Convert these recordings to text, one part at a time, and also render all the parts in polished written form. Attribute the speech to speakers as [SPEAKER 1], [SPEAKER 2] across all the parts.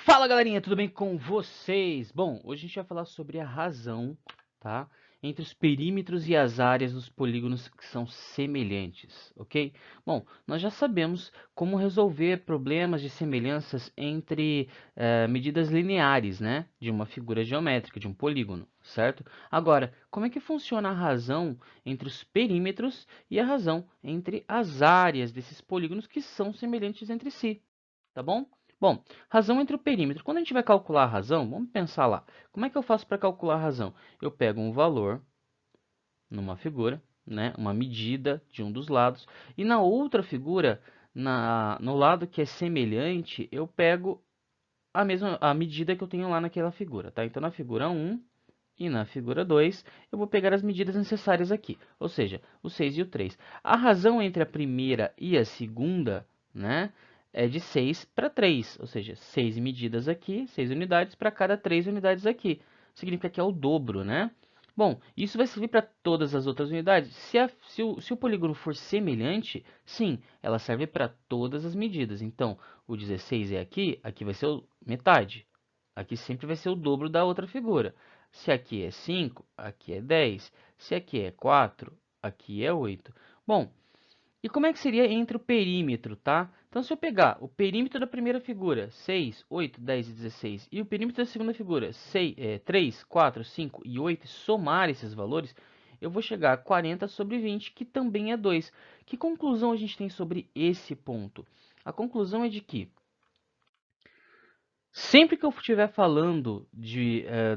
[SPEAKER 1] Fala galerinha, tudo bem com vocês? Bom, hoje a gente vai falar sobre a razão, tá? Entre os perímetros e as áreas dos polígonos que são semelhantes, ok? Bom, nós já sabemos como resolver problemas de semelhanças entre medidas lineares, né? De uma figura geométrica, de um polígono, certo? Agora, como é que funciona a razão entre os perímetros e a razão entre as áreas desses polígonos que são semelhantes entre si, tá bom? Bom, razão entre o perímetro. Quando a gente vai calcular a razão, vamos pensar lá. Como é que eu faço para calcular a razão? Eu pego um valor numa figura, né, uma medida de um dos lados, e na outra figura, no lado que é semelhante, eu pego a medida que eu tenho lá naquela figura, tá? Então, na figura 1 e na figura 2, eu vou pegar as medidas necessárias aqui, ou seja, o 6 e o 3. A razão entre a primeira e a segunda, né, é de 6 para 3, ou seja, 6 medidas aqui, 6 unidades para cada 3 unidades aqui. Significa que é o dobro, né? Bom, isso vai servir para todas as outras unidades. Se o polígono for semelhante, sim, ela serve para todas as medidas. Então, o 16 é aqui, aqui vai ser metade. Aqui sempre vai ser o dobro da outra figura. Se aqui é 5, aqui é 10. Se aqui é 4, aqui é 8. Bom, e como é que seria entre o perímetro, tá? Então, se eu pegar o perímetro da primeira figura, 6, 8, 10 e 16, e o perímetro da segunda figura, 3, 4, 5 e 8, e somar esses valores, eu vou chegar a 40 sobre 20, que também é 2. Que conclusão a gente tem sobre esse ponto? A conclusão é de que sempre que eu estiver falando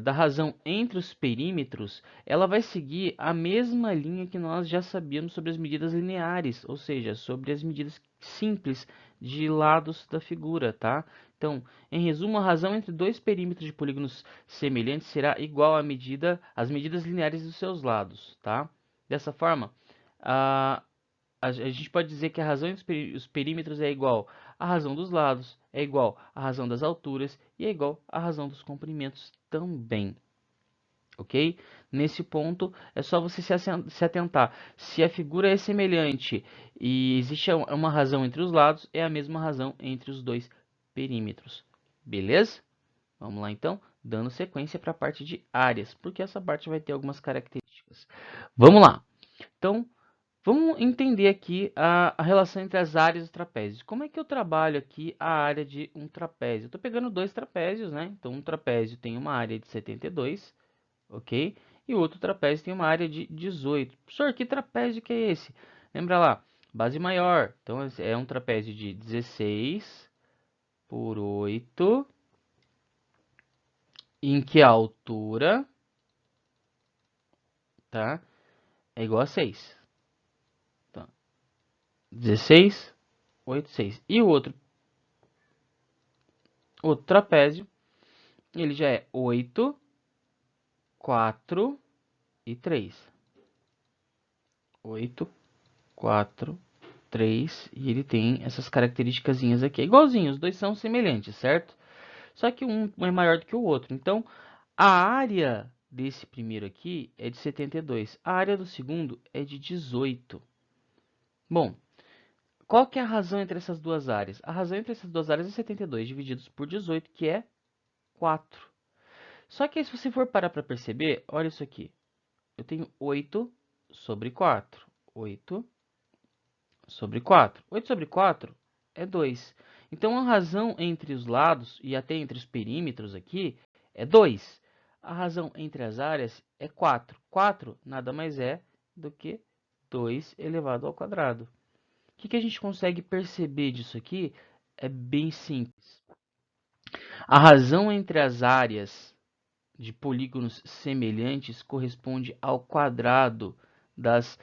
[SPEAKER 1] da razão entre os perímetros, ela vai seguir a mesma linha que nós já sabíamos sobre as medidas lineares, ou seja, sobre as medidas simples de lados da figura, tá? Então, em resumo, a razão entre dois perímetros de polígonos semelhantes será igual às medidas lineares dos seus lados, tá? Dessa forma, a, a gente pode dizer que a razão entre os perímetros é igual à razão dos lados, é igual à razão das alturas e é igual à razão dos comprimentos também, ok? Nesse ponto é só você se atentar. Se a figura é semelhante e existe uma razão entre os lados, é a mesma razão entre os dois perímetros, beleza? Vamos lá então, dando sequência para a parte de áreas, porque essa parte vai ter algumas características. Vamos lá. Então, vamos entender aqui a relação entre as áreas dos trapézios. Como é que eu trabalho aqui a área de um trapézio? Eu estou pegando dois trapézios, né? Então, um trapézio tem uma área de 72, ok? E o outro trapézio tem uma área de 18. Professor, que trapézio que é esse? Lembra lá, base maior. Então, é um trapézio de 16 por 8, em que a altura, tá? É igual a 6. Então, 16, 8, 6. E o outro trapézio, ele já é 8, 4 e 3. 8, 4, 3. E ele tem essas características aqui. É igualzinho, os dois são semelhantes, certo? Só que um é maior do que o outro. Então, a área desse primeiro aqui é de 72. A área do segundo é de 18. Bom, qual que é a razão entre essas duas áreas? A razão entre essas duas áreas é 72 divididos por 18, que é 4. Só que aí, se você for parar para perceber, olha isso aqui. Eu tenho 8 sobre 4. 8 sobre 4. 8 sobre 4 é 2. Então, a razão entre os lados e até entre os perímetros aqui é 2. A razão entre as áreas é 4. 4 nada mais é do que 2 elevado ao quadrado. O que a gente consegue perceber disso aqui? É bem simples. A razão entre as áreas de polígonos semelhantes corresponde ao quadrado das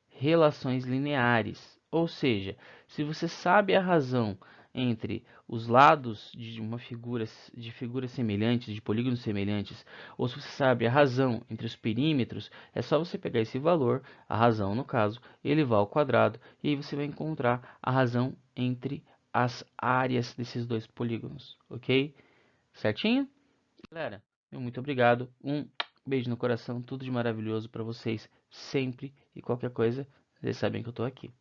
[SPEAKER 1] relações lineares. Ou seja, se você sabe a razão entre os lados de uma figura de figuras semelhantes, de polígonos semelhantes, ou se você sabe a razão entre os perímetros, é só você pegar esse valor, a razão no caso, elevar ao quadrado, e aí você vai encontrar a razão entre as áreas desses dois polígonos, ok? Certinho? Galera, muito obrigado. Um beijo no coração, tudo de maravilhoso para vocês sempre e qualquer coisa, vocês sabem que eu tô aqui.